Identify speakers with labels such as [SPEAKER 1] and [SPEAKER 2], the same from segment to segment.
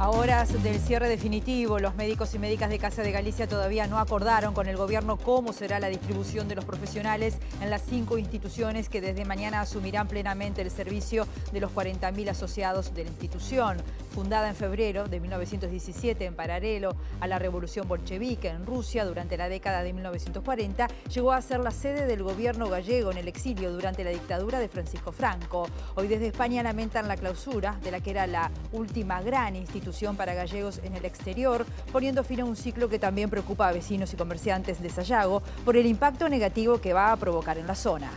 [SPEAKER 1] A horas del cierre definitivo, los médicos y médicas de Casa de Galicia todavía no acordaron con el gobierno cómo será la distribución de los profesionales en las 5 instituciones que desde mañana asumirán plenamente el servicio de los 40.000 asociados de la institución. Fundada en febrero de 1917 en paralelo a la revolución bolchevique en Rusia durante la década de 1940, llegó a ser la sede del gobierno gallego en el exilio durante la dictadura de Francisco Franco. Hoy desde España lamentan la clausura de la que era la última gran institución para gallegos en el exterior, poniendo fin a un ciclo que también preocupa a vecinos y comerciantes de Sayago por el impacto negativo que va a provocar en la zona.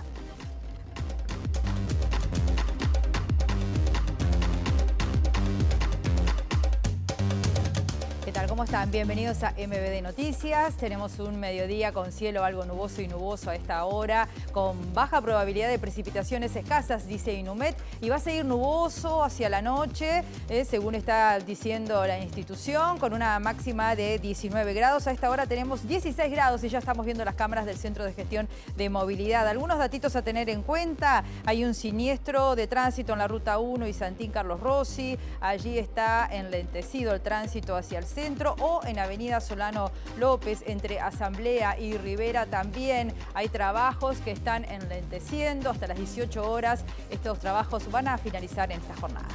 [SPEAKER 1] ¿Cómo están? Bienvenidos a MBD Noticias. Tenemos un mediodía con cielo algo nuboso y nuboso a esta hora, con baja probabilidad de precipitaciones escasas, dice Inumet, y va a seguir nuboso hacia la noche, según está diciendo la institución, con una máxima de 19 grados. A esta hora tenemos 16 grados y ya estamos viendo las cámaras del Centro de Gestión de Movilidad. Algunos datitos a tener en cuenta: hay un siniestro de tránsito en la Ruta 1 y Santín Carlos Rossi. Allí está enlentecido el tránsito hacia el centro, o en Avenida Solano López entre Asamblea y Rivera también hay trabajos que están enlenteciendo hasta las 18 horas. Estos trabajos van a finalizar en esta jornada.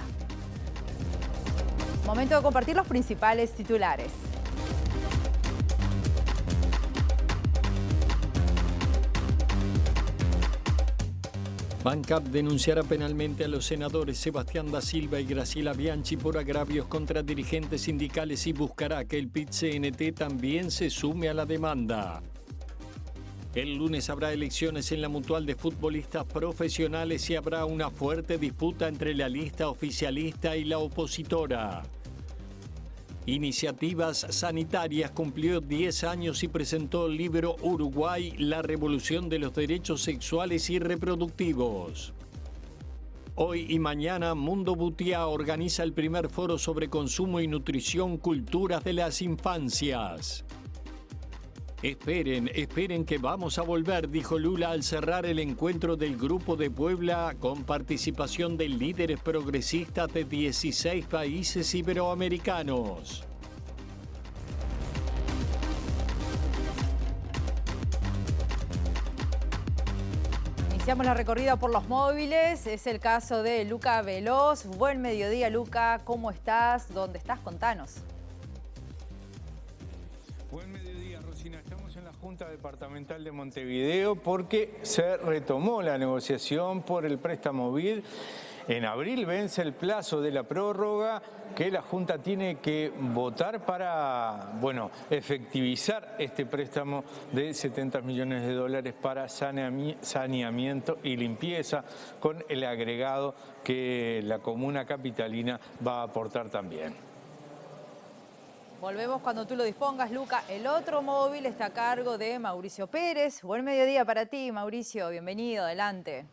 [SPEAKER 1] Momento de compartir los principales titulares.
[SPEAKER 2] FANCAP denunciará penalmente a los senadores Sebastián da Silva y Graciela Bianchi por agravios contra dirigentes sindicales y buscará que el PIT-CNT también se sume a la demanda. El lunes habrá elecciones en la Mutual de futbolistas profesionales y habrá una fuerte disputa entre la lista oficialista y la opositora. Iniciativas Sanitarias cumplió 10 años y presentó el libro Uruguay, la revolución de los derechos sexuales y reproductivos. Hoy y mañana, Mundo Butiá organiza el primer foro sobre consumo y nutrición, culturas de las infancias. Esperen que vamos a volver, dijo Lula al cerrar el encuentro del Grupo de Puebla con participación de líderes progresistas de 16 países iberoamericanos.
[SPEAKER 1] Iniciamos la recorrida por los móviles. Es el caso de Luca Veloz. Buen mediodía, Luca. ¿Cómo estás? ¿Dónde estás? Contanos.
[SPEAKER 3] Buen mediodía, Rosina. Estamos en la Junta Departamental de Montevideo porque se retomó la negociación por el préstamo BID. En abril vence el plazo de la prórroga que la Junta tiene que votar para, efectivizar este préstamo de 70 millones de dólares para saneamiento y limpieza, con el agregado que la comuna capitalina va a aportar también.
[SPEAKER 1] Volvemos cuando tú lo dispongas, Luca. El otro móvil está a cargo de Mauricio Pérez. Buen mediodía para ti, Mauricio. Bienvenido, adelante.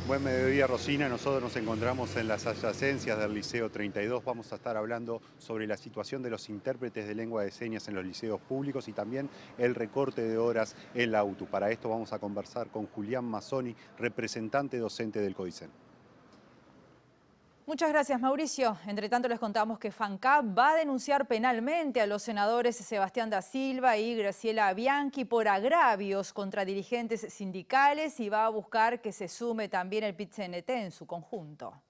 [SPEAKER 4] Buen mediodía, Rosina. Nosotros nos encontramos en las adyacencias del Liceo 32. Vamos a estar hablando sobre la situación de los intérpretes de lengua de señas en los liceos públicos y también el recorte de horas en la UTU. Para esto vamos a conversar con Julián Mazzoni, representante docente del CODICEN.
[SPEAKER 1] Muchas gracias, Mauricio. Entre tanto, les contamos que FANCAP va a denunciar penalmente a los senadores Sebastián da Silva y Graciela Bianchi por agravios contra dirigentes sindicales y va a buscar que se sume también el PIT-CNT en su conjunto.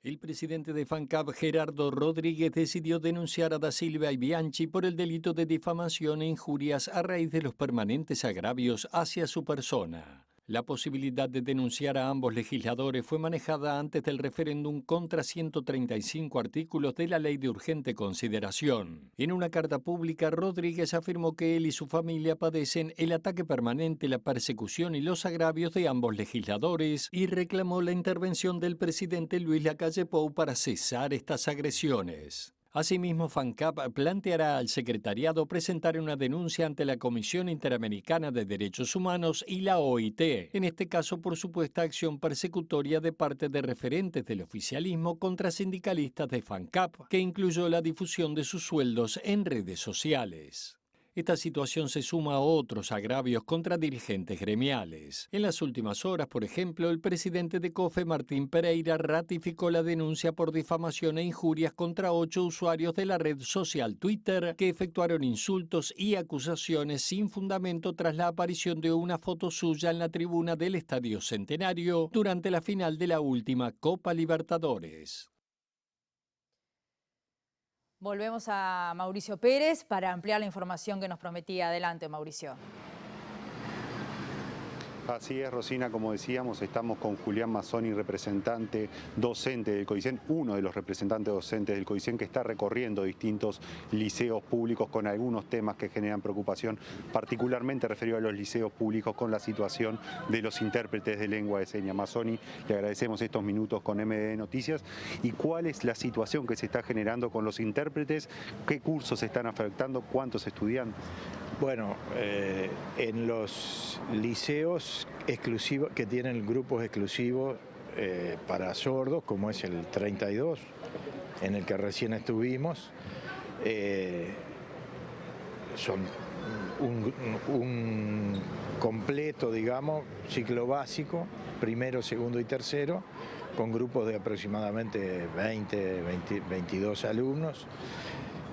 [SPEAKER 2] El presidente de FANCAP, Gerardo Rodríguez, decidió denunciar a da Silva y Bianchi por el delito de difamación e injurias a raíz de los permanentes agravios hacia su persona. La posibilidad de denunciar a ambos legisladores fue manejada antes del referéndum contra 135 artículos de la Ley de Urgente Consideración. En una carta pública, Rodríguez afirmó que él y su familia padecen el ataque permanente, la persecución y los agravios de ambos legisladores y reclamó la intervención del presidente Luis Lacalle Pou para cesar estas agresiones. Asimismo, FANCAP planteará al secretariado presentar una denuncia ante la Comisión Interamericana de Derechos Humanos y la OIT, en este caso por supuesta acción persecutoria de parte de referentes del oficialismo contra sindicalistas de FANCAP, que incluyó la difusión de sus sueldos en redes sociales. Esta situación se suma a otros agravios contra dirigentes gremiales. En las últimas horas, por ejemplo, el presidente de COFE, Martín Pereira, ratificó la denuncia por difamación e injurias contra 8 usuarios de la red social Twitter que efectuaron insultos y acusaciones sin fundamento tras la aparición de una foto suya en la tribuna del Estadio Centenario durante la final de la última Copa Libertadores.
[SPEAKER 1] Volvemos a Mauricio Pérez para ampliar la información que nos prometía. Adelante, Mauricio.
[SPEAKER 4] Así es, Rosina, como decíamos, estamos con Julián Mazzoni, representante docente del CODICEN, uno de los representantes docentes del CODICEN que está recorriendo distintos liceos públicos con algunos temas que generan preocupación, particularmente referido a los liceos públicos con la situación de los intérpretes de lengua de señas. Mazzoni, le agradecemos estos minutos con MBD Noticias. ¿Y cuál es la situación que se está generando con los intérpretes? ¿Qué cursos se están afectando? ¿Cuántos estudiantes?
[SPEAKER 5] Bueno, en los liceos exclusivos que tienen grupos exclusivos para sordos, como es el 32, en el que recién estuvimos, son un completo, digamos, ciclo básico, primero, segundo y tercero, con grupos de aproximadamente 22 alumnos.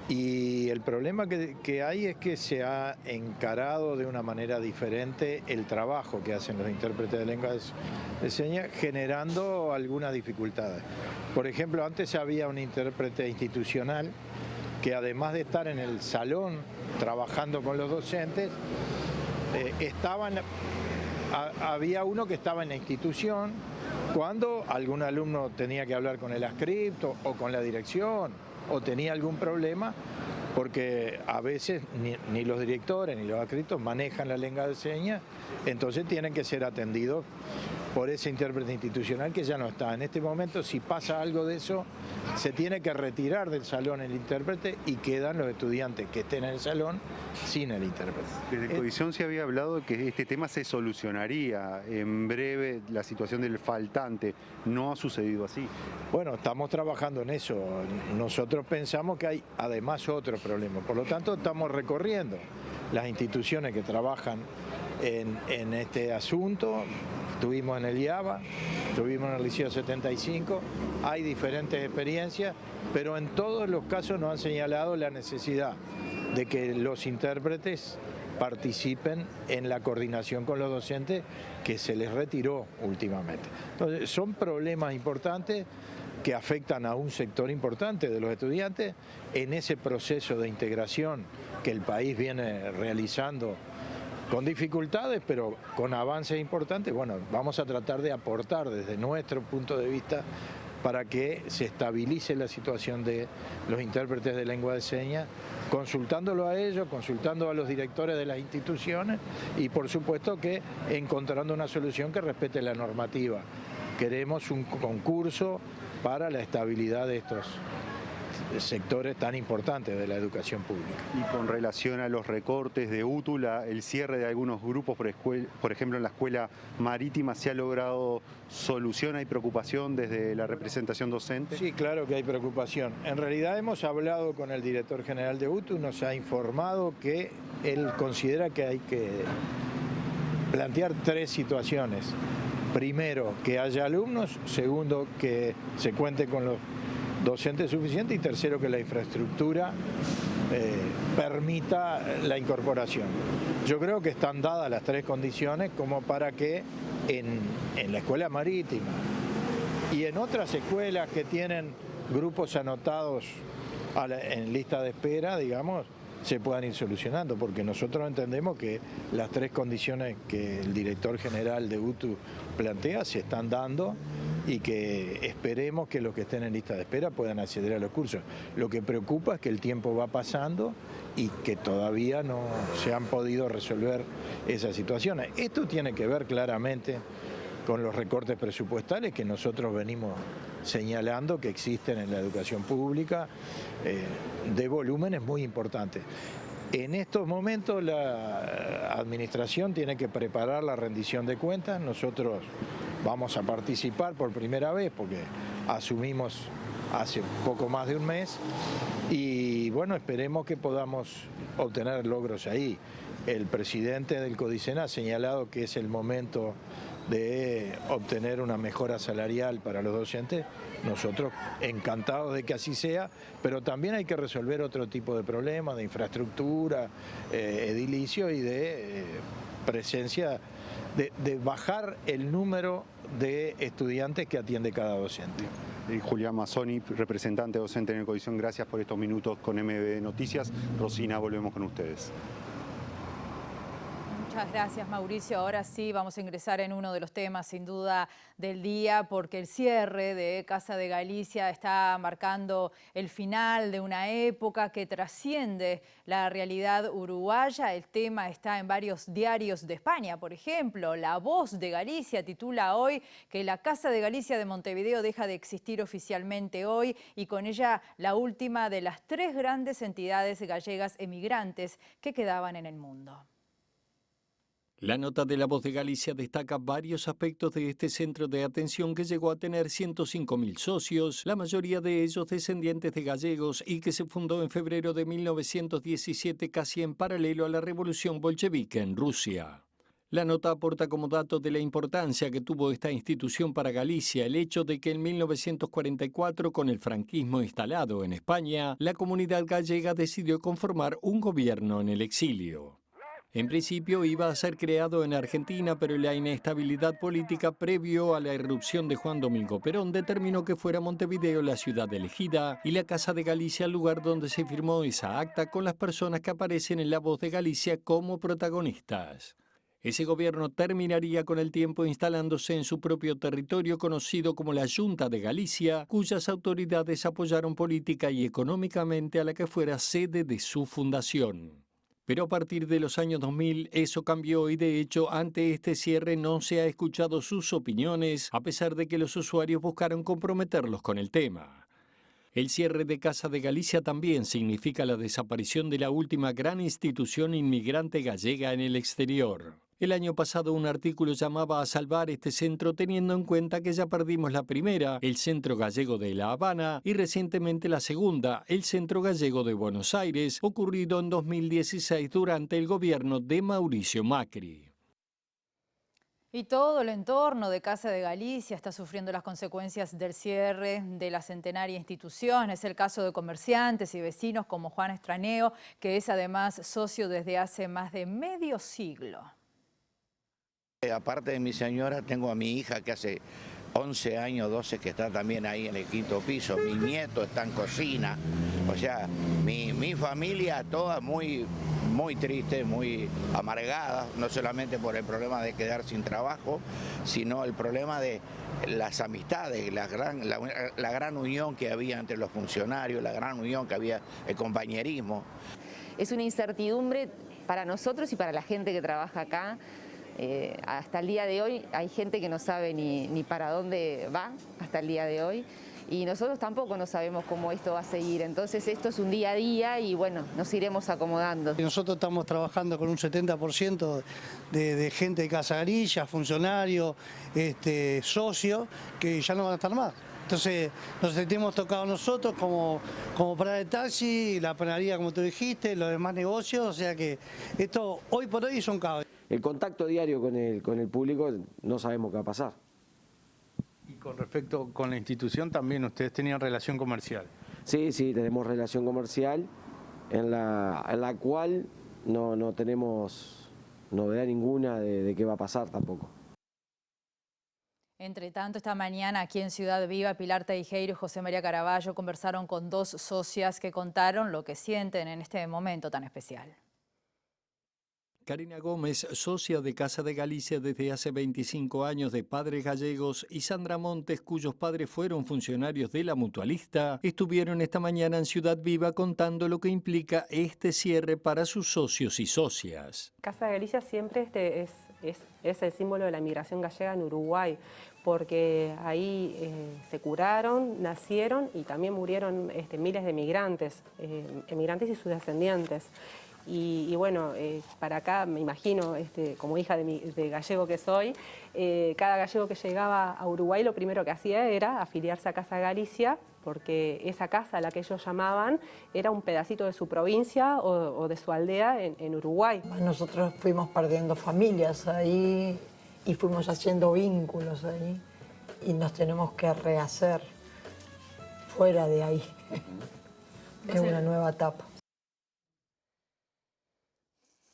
[SPEAKER 5] Y el problema que hay es que se ha encarado de una manera diferente el trabajo que hacen los intérpretes de lengua de señas, generando algunas dificultades. Por ejemplo, antes había un intérprete institucional que, además de estar en el salón trabajando con los docentes, había uno que estaba en la institución cuando algún alumno tenía que hablar con el adscripto o con la dirección, o tenía algún problema, porque a veces ni los directores ni los adscriptos manejan la lengua de señas, entonces tienen que ser atendidos por ese intérprete institucional que ya no está. En este momento, si pasa algo de eso, se tiene que retirar del salón el intérprete y quedan los estudiantes que estén en el salón sin el intérprete.
[SPEAKER 4] Desde CODICEN se había hablado de que este tema se solucionaría en breve, la situación del faltante. ¿No ha sucedido así?
[SPEAKER 5] Bueno, estamos trabajando en eso. Nosotros pensamos que hay además otro problema. Por lo tanto, estamos recorriendo las instituciones que trabajan en este asunto. Estuvimos en el IABA, estuvimos en el Liceo 75, hay diferentes experiencias, pero en todos los casos nos han señalado la necesidad de que los intérpretes participen en la coordinación con los docentes que se les retiró últimamente. Entonces, son problemas importantes que afectan a un sector importante de los estudiantes en ese proceso de integración que el país viene realizando con dificultades, pero con avances importantes. Bueno, vamos a tratar de aportar desde nuestro punto de vista para que se estabilice la situación de los intérpretes de lengua de señas, consultándolo a ellos, consultando a los directores de las instituciones y por supuesto que encontrando una solución que respete la normativa. Queremos un concurso para la estabilidad de estos sectores tan importantes de la educación pública.
[SPEAKER 4] Y con relación a los recortes de UTU, el cierre de algunos grupos, por ejemplo en la escuela marítima, ¿se ha logrado solución? ¿Hay preocupación desde la representación docente?
[SPEAKER 5] Sí, claro que hay preocupación. En realidad hemos hablado con el director general de UTU, nos ha informado que él considera que hay que plantear 3 situaciones. Primero, que haya alumnos. Segundo, que se cuente con los docentes suficientes. Y tercero, que la infraestructura permita la incorporación. Yo creo que están dadas las 3 condiciones como para que en la escuela marítima y en otras escuelas que tienen grupos anotados en lista de espera, digamos, se puedan ir solucionando, porque nosotros entendemos que las 3 condiciones que el director general de UTU plantea se están dando y que esperemos que los que estén en lista de espera puedan acceder a los cursos. Lo que preocupa es que el tiempo va pasando y que todavía no se han podido resolver esas situaciones. Esto tiene que ver claramente con los recortes presupuestales que nosotros venimos señalando que existen en la educación pública de volúmenes muy importantes. En estos momentos la administración tiene que preparar la rendición de cuentas. Nosotros vamos a participar por primera vez porque asumimos hace poco más de un mes y y bueno, esperemos que podamos obtener logros ahí. El presidente del CODICEN ha señalado que es el momento de obtener una mejora salarial para los docentes. Nosotros encantados de que así sea, pero también hay que resolver otro tipo de problemas, de infraestructura, edilicio y de presencia, de bajar el número de estudiantes que atiende cada docente.
[SPEAKER 4] Julián Mazzoni, representante docente en el CODICEN, gracias por estos minutos con MBD Noticias. Rosina, volvemos con ustedes.
[SPEAKER 1] Muchas gracias, Mauricio. Ahora sí vamos a ingresar en uno de los temas sin duda del día, porque el cierre de Casa de Galicia está marcando el final de una época que trasciende la realidad uruguaya. El tema está en varios diarios de España. Por ejemplo, La Voz de Galicia titula hoy que la Casa de Galicia de Montevideo deja de existir oficialmente hoy y con ella la última de las 3 grandes entidades gallegas emigrantes que quedaban en el mundo.
[SPEAKER 2] La nota de La Voz de Galicia destaca varios aspectos de este centro de atención que llegó a tener 105.000 socios, la mayoría de ellos descendientes de gallegos y que se fundó en febrero de 1917 casi en paralelo a la revolución bolchevique en Rusia. La nota aporta como dato de la importancia que tuvo esta institución para Galicia el hecho de que en 1944, con el franquismo instalado en España, la comunidad gallega decidió conformar un gobierno en el exilio. En principio iba a ser creado en Argentina, pero la inestabilidad política previo a la irrupción de Juan Domingo Perón determinó que fuera Montevideo la ciudad elegida y la Casa de Galicia el lugar donde se firmó esa acta con las personas que aparecen en La Voz de Galicia como protagonistas. Ese gobierno terminaría con el tiempo instalándose en su propio territorio conocido como la Junta de Galicia, cuyas autoridades apoyaron política y económicamente a la que fuera sede de su fundación. Pero a partir de los años 2000 eso cambió y de hecho ante este cierre no se ha escuchado sus opiniones a pesar de que los usuarios buscaron comprometerlos con el tema. El cierre de Casa de Galicia también significa la desaparición de la última gran institución inmigrante gallega en el exterior. El año pasado un artículo llamaba a salvar este centro teniendo en cuenta que ya perdimos la primera, el Centro Gallego de La Habana, y recientemente la segunda, el Centro Gallego de Buenos Aires, ocurrido en 2016 durante el gobierno de Mauricio Macri.
[SPEAKER 1] Y todo el entorno de Casa de Galicia está sufriendo las consecuencias del cierre de la centenaria institución. Es el caso de comerciantes y vecinos como Juan Estraneo, que es además socio desde hace más de medio siglo.
[SPEAKER 6] Aparte de mi señora, tengo a mi hija que hace 11 años, 12, que está también ahí en el 5º piso. Mi nieto está en cocina. O sea, mi familia toda muy triste, muy amargada, no solamente por el problema de quedar sin trabajo, sino el problema de las amistades, la gran unión que había entre los funcionarios, la gran unión que había, el compañerismo.
[SPEAKER 7] Es una incertidumbre para nosotros y para la gente que trabaja acá. Hasta el día de hoy hay gente que no sabe ni para dónde va hasta el día de hoy y nosotros tampoco no sabemos cómo esto va a seguir. Entonces esto es un día a día y bueno, nos iremos acomodando.
[SPEAKER 8] Nosotros estamos trabajando con un 70% de gente de Casa Galicia, funcionarios, socios, que ya no van a estar más. Entonces nos sentimos tocados nosotros como parada de taxi, la panadería como tú dijiste, los demás negocios, o sea que esto hoy por hoy es un caos.
[SPEAKER 9] El contacto diario con el público no sabemos qué va a pasar.
[SPEAKER 3] Y con respecto con la institución también, ¿ustedes tenían relación comercial?
[SPEAKER 9] Sí, tenemos relación comercial en la cual no tenemos novedad ninguna de qué va a pasar tampoco.
[SPEAKER 1] Entre tanto, esta mañana aquí en Ciudad Viva, Pilar Teijeiro y José María Caraballo conversaron con 2 socias que contaron lo que sienten en este momento tan especial.
[SPEAKER 2] Karina Gómez, socia de Casa de Galicia desde hace 25 años de padres gallegos, y Sandra Montes, cuyos padres fueron funcionarios de la Mutualista, estuvieron esta mañana en Ciudad Viva contando lo que implica este cierre para sus socios y socias.
[SPEAKER 10] Casa de Galicia siempre es el símbolo de la migración gallega en Uruguay, porque ahí se curaron, nacieron y también murieron miles de emigrantes y sus descendientes. Y bueno, para acá me imagino, como hija de gallego que soy, cada gallego que llegaba a Uruguay lo primero que hacía era afiliarse a Casa Galicia, porque esa casa a la que ellos llamaban era un pedacito de su provincia o de su aldea en Uruguay.
[SPEAKER 11] Nosotros fuimos perdiendo familias ahí y fuimos haciendo vínculos ahí y nos tenemos que rehacer fuera de ahí. Es una nueva etapa.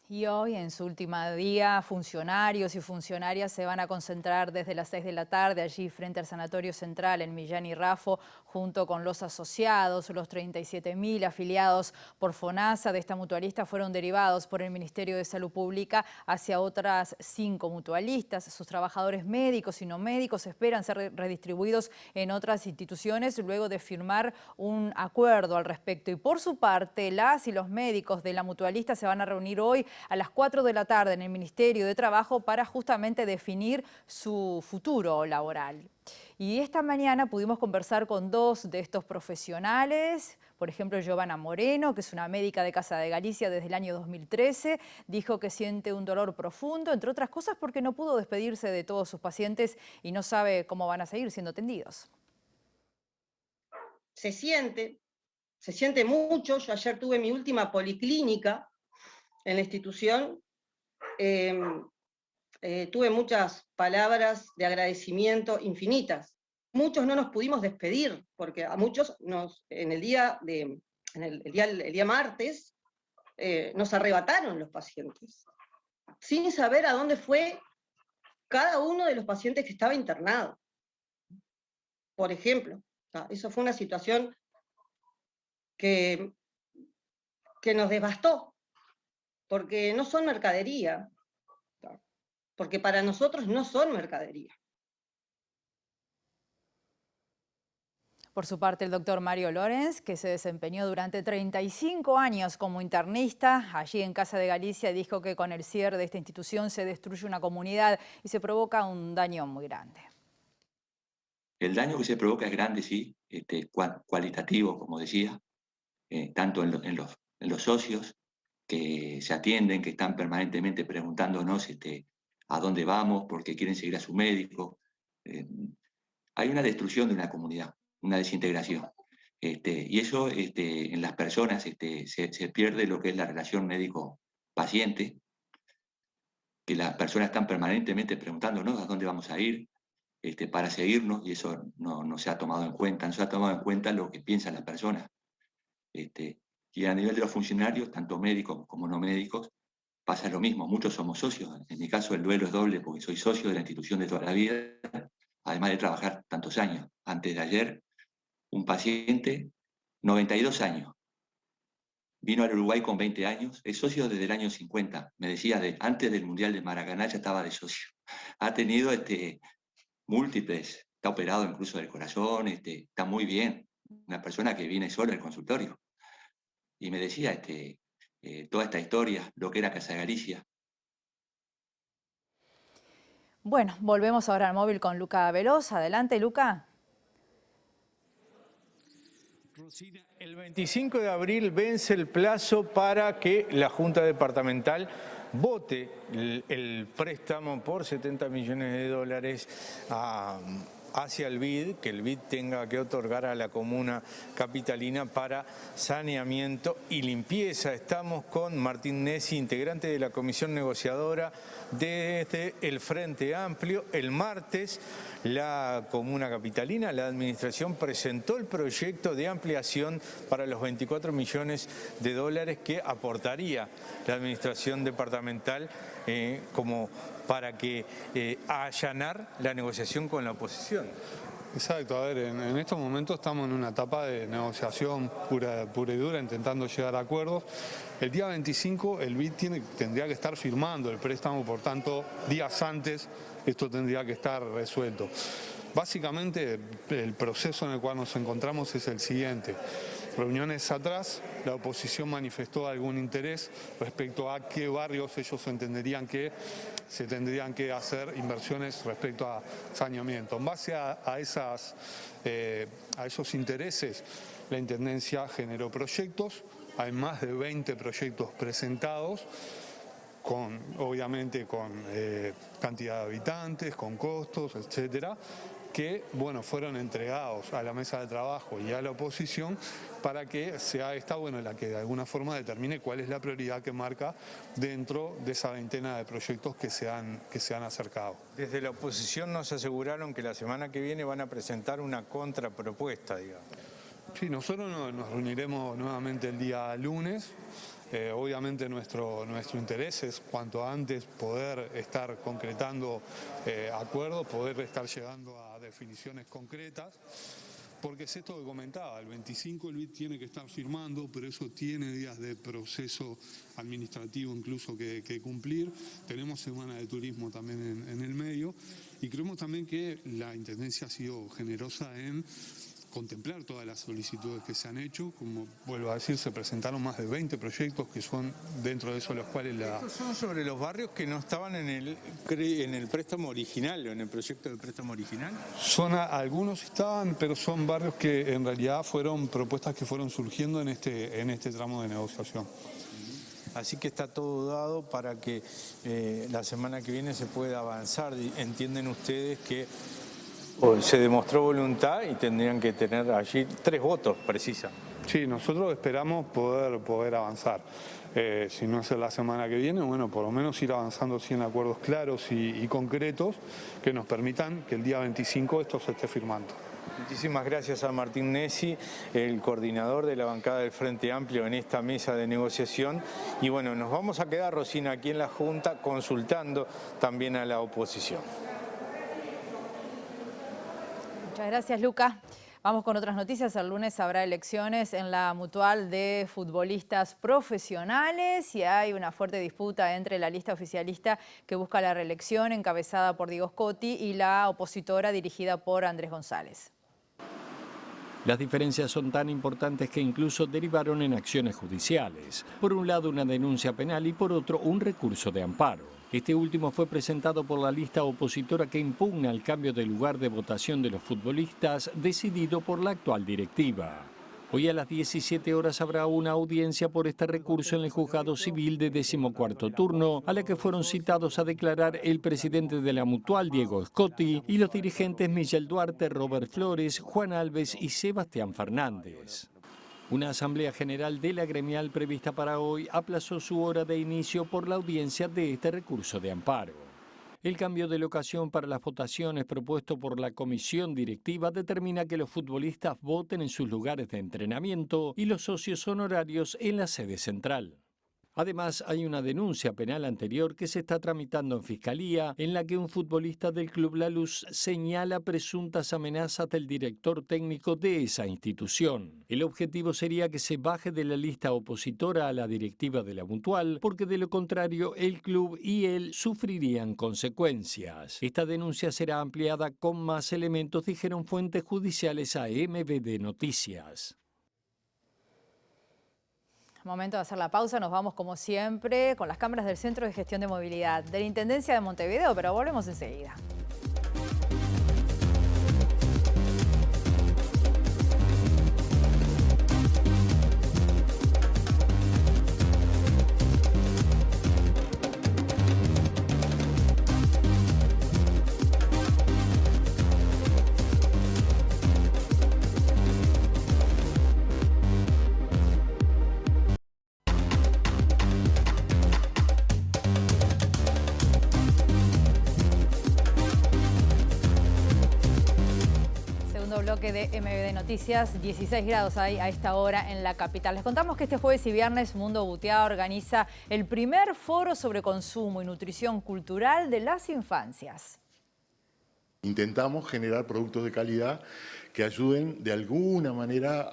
[SPEAKER 1] Y hoy, en su último día, funcionarios y funcionarias se van a concentrar desde las 6 de la tarde allí frente al Sanatorio Central en Millán y Rafo, junto con los asociados. Los 37.000 afiliados por FONASA de esta mutualista fueron derivados por el Ministerio de Salud Pública hacia otras 5 mutualistas. Sus trabajadores médicos y no médicos esperan ser redistribuidos en otras instituciones luego de firmar un acuerdo al respecto. Y por su parte, las y los médicos de la mutualista se van a reunir hoy a las 4 de la tarde en el Ministerio de Trabajo para justamente definir su futuro laboral. Y esta mañana pudimos conversar con 2 de estos profesionales. Por ejemplo, Giovanna Moreno, que es una médica de Casa de Galicia desde el año 2013, dijo que siente un dolor profundo, entre otras cosas porque no pudo despedirse de todos sus pacientes y no sabe cómo van a seguir siendo atendidos.
[SPEAKER 12] Se siente mucho. Yo ayer tuve mi última policlínica en la institución, tuve muchas palabras de agradecimiento infinitas. Muchos no nos pudimos despedir, porque a muchos el día martes nos arrebataron los pacientes, sin saber a dónde fue cada uno de los pacientes que estaba internado. Por ejemplo, eso fue una situación que nos devastó, porque no son mercadería, porque para nosotros no son mercadería.
[SPEAKER 1] Por su parte, el doctor Mario Lorenz, que se desempeñó durante 35 años como internista allí en Casa de Galicia, dijo que con el cierre de esta institución se destruye una comunidad y se provoca un daño muy grande.
[SPEAKER 13] El daño que se provoca es grande, sí, cualitativo, como decía, tanto en los socios, que se atienden, que están permanentemente preguntándonos a dónde vamos, porque quieren seguir a su médico. Hay una destrucción de una comunidad, una desintegración. Y eso en las personas se pierde lo que es la relación médico-paciente, que las personas están permanentemente preguntándonos a dónde vamos a ir para seguirnos, y eso no se ha tomado en cuenta, no se ha tomado en cuenta lo que piensan las personas. Y a nivel de los funcionarios, tanto médicos como no médicos, pasa lo mismo. Muchos somos socios. En mi caso, el duelo es doble porque soy socio de la institución de toda la vida, además de trabajar tantos años. Antes de ayer, un paciente, 92 años, vino al Uruguay con 20 años, es socio desde el año 50. Me decía, antes del Mundial de Maracaná ya estaba de socio. Ha tenido múltiples, está operado incluso del corazón, está muy bien. Una persona que viene sola al consultorio. Y me decía toda esta historia, lo que era Casa de Galicia.
[SPEAKER 1] Bueno, volvemos ahora al móvil con Luca Veloz. Adelante, Luca.
[SPEAKER 3] Rosina, el 25 de abril vence el plazo para que la Junta Departamental vote el préstamo por 70 millones de dólares hacia el BID, que el BID tenga que otorgar a la comuna capitalina para saneamiento y limpieza. Estamos con Martín Nessi, integrante de la comisión negociadora desde el Frente Amplio. El martes la comuna capitalina, la administración, presentó el proyecto de ampliación para los 24 millones de dólares que aportaría la administración departamental como para que allanar la negociación con la oposición.
[SPEAKER 14] Exacto, a ver, en estos momentos estamos en una etapa de negociación pura y dura, intentando llegar a acuerdos. El día 25 el BID tendría que estar firmando el préstamo, por tanto, días antes esto tendría que estar resuelto. Básicamente, el proceso en el cual nos encontramos es el siguiente. Reuniones atrás, la oposición manifestó algún interés respecto a qué barrios ellos entenderían que se tendrían que hacer inversiones respecto a saneamiento. En base a esos intereses, la Intendencia generó proyectos hay más de 20 proyectos presentados, obviamente con cantidad de habitantes, con costos, etcétera, que bueno, fueron entregados a la mesa de trabajo y a la oposición para que sea esta la que de alguna forma determine cuál es la prioridad que marca dentro de esa veintena de proyectos que se han acercado.
[SPEAKER 3] Desde la oposición nos aseguraron que la semana que viene van a presentar una contrapropuesta, digamos.
[SPEAKER 14] Sí, nosotros nos reuniremos nuevamente el día lunes. Obviamente nuestro interés es cuanto antes poder estar concretando acuerdos, poder estar llegando a definiciones concretas, porque es esto que comentaba, el 25 el BID tiene que estar firmando, pero eso tiene días de proceso administrativo incluso que cumplir. Tenemos semana de turismo también en el medio y creemos también que la Intendencia ha sido generosa en contemplar todas las solicitudes que se han hecho. Como vuelvo a decir, se presentaron más de 20 proyectos que son dentro de eso los cuales
[SPEAKER 3] Estos son sobre los barrios que no estaban en el préstamo original o en el proyecto de préstamo original.
[SPEAKER 14] Algunos estaban, pero son barrios que en realidad fueron propuestas que fueron surgiendo en este tramo de negociación.
[SPEAKER 3] Así que está todo dado para que la semana que viene se pueda avanzar. Entienden ustedes que se demostró voluntad y tendrían que tener allí 3 votos, precisan.
[SPEAKER 14] Sí, nosotros esperamos poder avanzar. Si no es la semana que viene, bueno, por lo menos ir avanzando en acuerdos claros y concretos que nos permitan que el día 25 esto se esté firmando.
[SPEAKER 3] Muchísimas gracias a Martín Nessi, el coordinador de la bancada del Frente Amplio en esta mesa de negociación. Y bueno, nos vamos a quedar, Rosina, aquí en la Junta consultando también a la oposición.
[SPEAKER 1] Muchas gracias, Luca. Vamos con otras noticias. El lunes habrá elecciones en la Mutual de futbolistas profesionales y hay una fuerte disputa entre la lista oficialista que busca la reelección, encabezada por Diego Scotti, y la opositora dirigida por Andrés González.
[SPEAKER 2] Las diferencias son tan importantes que incluso derivaron en acciones judiciales. Por un lado, una denuncia penal y por otro, un recurso de amparo. Este último fue presentado por la lista opositora que impugna el cambio de lugar de votación de los futbolistas decidido por la actual directiva. Hoy a las 17 horas habrá una audiencia por este recurso en el juzgado civil de 14º turno, a la que fueron citados a declarar el presidente de la Mutual, Diego Scotti, y los dirigentes Michel Duarte, Robert Flores, Juan Alves y Sebastián Fernández. Una asamblea general de la gremial prevista para hoy aplazó su hora de inicio por la audiencia de este recurso de amparo. El cambio de locación para las votaciones propuesto por la comisión directiva determina que los futbolistas voten en sus lugares de entrenamiento y los socios honorarios en la sede central. Además, hay una denuncia penal anterior que se está tramitando en Fiscalía, en la que un futbolista del Club La Luz señala presuntas amenazas del director técnico de esa institución. El objetivo sería que se baje de la lista opositora a la directiva de la Mutual, porque de lo contrario el club y él sufrirían consecuencias. Esta denuncia será ampliada con más elementos, dijeron fuentes judiciales a MBD Noticias.
[SPEAKER 1] Momento de hacer la pausa, nos vamos como siempre con las cámaras del Centro de Gestión de Movilidad de la Intendencia de Montevideo, pero volvemos enseguida. Bloque de MBD Noticias, 16 grados hay a esta hora en la capital. Les contamos que este jueves y viernes Mundo Buteado organiza el primer foro sobre consumo y nutrición cultural de las infancias.
[SPEAKER 15] Intentamos generar productos de calidad que ayuden de alguna manera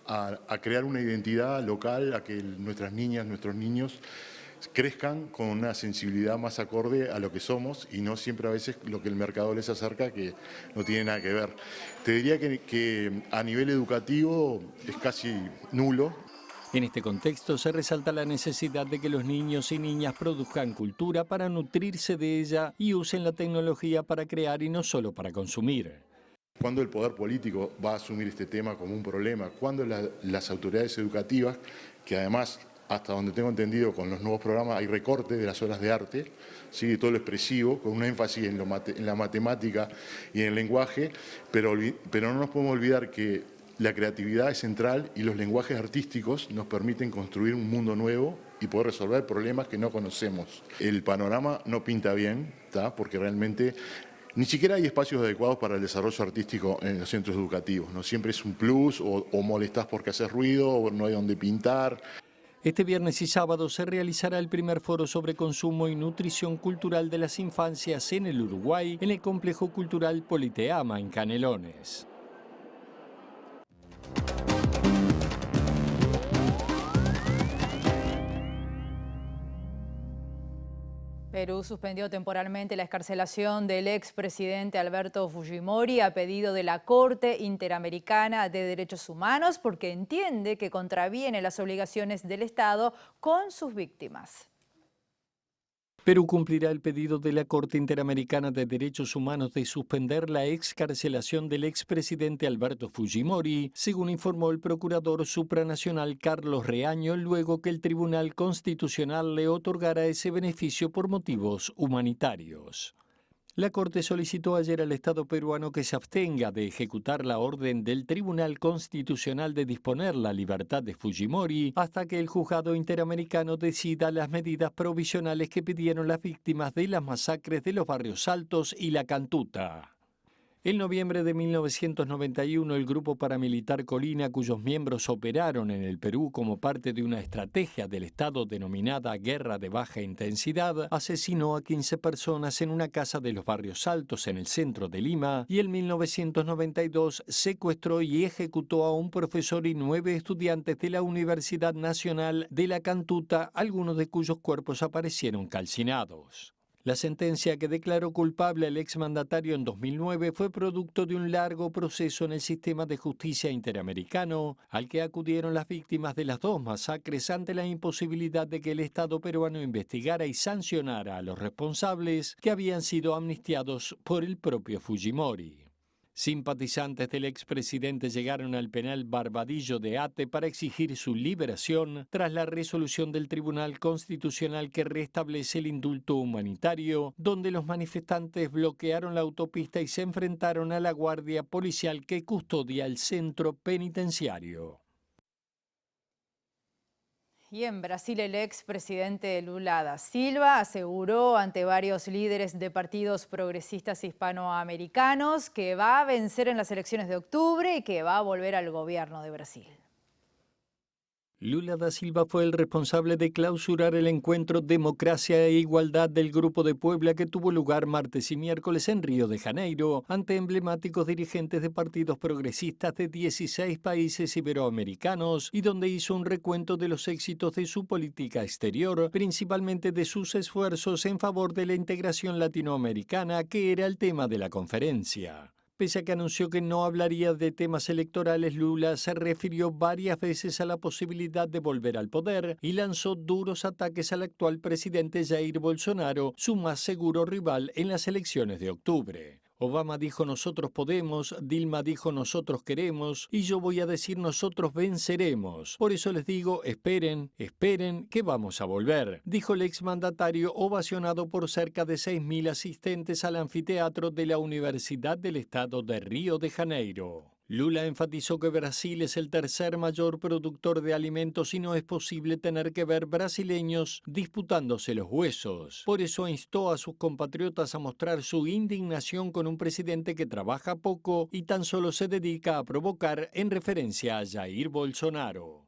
[SPEAKER 15] a crear una identidad local, a que nuestras niñas, nuestros niños crezcan con una sensibilidad más acorde a lo que somos y no siempre a veces lo que el mercado les acerca, que no tiene nada que ver. Te diría que a nivel educativo es casi nulo.
[SPEAKER 2] En este contexto se resalta la necesidad de que los niños y niñas produzcan cultura para nutrirse de ella y usen la tecnología para crear y no solo para consumir.
[SPEAKER 15] ¿Cuándo el poder político va a asumir este tema como un problema? ¿Cuándo las autoridades educativas, que además, hasta donde tengo entendido, con los nuevos programas hay recorte de las horas de arte, ¿sí? De todo lo expresivo, con un énfasis en la matemática y en el lenguaje, pero no nos podemos olvidar que la creatividad es central y los lenguajes artísticos nos permiten construir un mundo nuevo y poder resolver problemas que no conocemos. El panorama no pinta bien, ¿tá? Porque realmente ni siquiera hay espacios adecuados para el desarrollo artístico en los centros educativos, ¿no? Siempre es un plus o molestás porque haces ruido o no hay donde pintar.
[SPEAKER 2] Este viernes y sábado se realizará el primer foro sobre consumo y nutrición cultural de las infancias en el Uruguay, en el Complejo Cultural Politeama, en Canelones.
[SPEAKER 1] Perú suspendió temporalmente la excarcelación del expresidente Alberto Fujimori a pedido de la Corte Interamericana de Derechos Humanos porque entiende que contraviene las obligaciones del Estado con sus víctimas.
[SPEAKER 2] Perú cumplirá el pedido de la Corte Interamericana de Derechos Humanos de suspender la excarcelación del expresidente Alberto Fujimori, según informó el procurador supranacional Carlos Reaño, luego que el Tribunal Constitucional le otorgara ese beneficio por motivos humanitarios. La Corte solicitó ayer al Estado peruano que se abstenga de ejecutar la orden del Tribunal Constitucional de disponer la libertad de Fujimori hasta que el juzgado interamericano decida las medidas provisionales que pidieron las víctimas de las masacres de los Barrios Altos y La Cantuta. En noviembre de 1991, el grupo paramilitar Colina, cuyos miembros operaron en el Perú como parte de una estrategia del Estado denominada Guerra de Baja Intensidad, asesinó a 15 personas en una casa de los Barrios Altos en el centro de Lima y en 1992 secuestró y ejecutó a un profesor y 9 estudiantes de la Universidad Nacional de La Cantuta, algunos de cuyos cuerpos aparecieron calcinados. La sentencia que declaró culpable al exmandatario en 2009 fue producto de un largo proceso en el sistema de justicia interamericano, al que acudieron las víctimas de las dos masacres ante la imposibilidad de que el Estado peruano investigara y sancionara a los responsables, que habían sido amnistiados por el propio Fujimori. Simpatizantes del expresidente llegaron al penal Barbadillo de Ate para exigir su liberación tras la resolución del Tribunal Constitucional que restablece el indulto humanitario, donde los manifestantes bloquearon la autopista y se enfrentaron a la guardia policial que custodia el centro penitenciario.
[SPEAKER 1] Y en Brasil, el expresidente Lula da Silva aseguró ante varios líderes de partidos progresistas hispanoamericanos que va a vencer en las elecciones de octubre y que va a volver al gobierno de Brasil.
[SPEAKER 2] Lula da Silva fue el responsable de clausurar el encuentro Democracia e Igualdad del Grupo de Puebla que tuvo lugar martes y miércoles en Río de Janeiro ante emblemáticos dirigentes de partidos progresistas de 16 países iberoamericanos y donde hizo un recuento de los éxitos de su política exterior, principalmente de sus esfuerzos en favor de la integración latinoamericana, que era el tema de la conferencia. Pese a que anunció que no hablaría de temas electorales, Lula se refirió varias veces a la posibilidad de volver al poder y lanzó duros ataques al actual presidente Jair Bolsonaro, su más seguro rival en las elecciones de octubre. Obama dijo nosotros podemos, Dilma dijo nosotros queremos y yo voy a decir nosotros venceremos. Por eso les digo, esperen, esperen que vamos a volver, dijo el exmandatario ovacionado por cerca de 6.000 asistentes al anfiteatro de la Universidad del Estado de Río de Janeiro. Lula enfatizó que Brasil es el tercer mayor productor de alimentos y no es posible tener que ver brasileños disputándose los huesos. Por eso instó a sus compatriotas a mostrar su indignación con un presidente que trabaja poco y tan solo se dedica a provocar, en referencia a Jair Bolsonaro.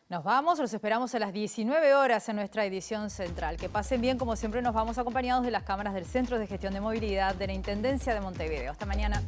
[SPEAKER 1] Nos vamos, los esperamos a las 19 horas en nuestra edición central. Que pasen bien, como siempre nos vamos acompañados de las cámaras del Centro de Gestión de Movilidad de la Intendencia de Montevideo. Hasta mañana.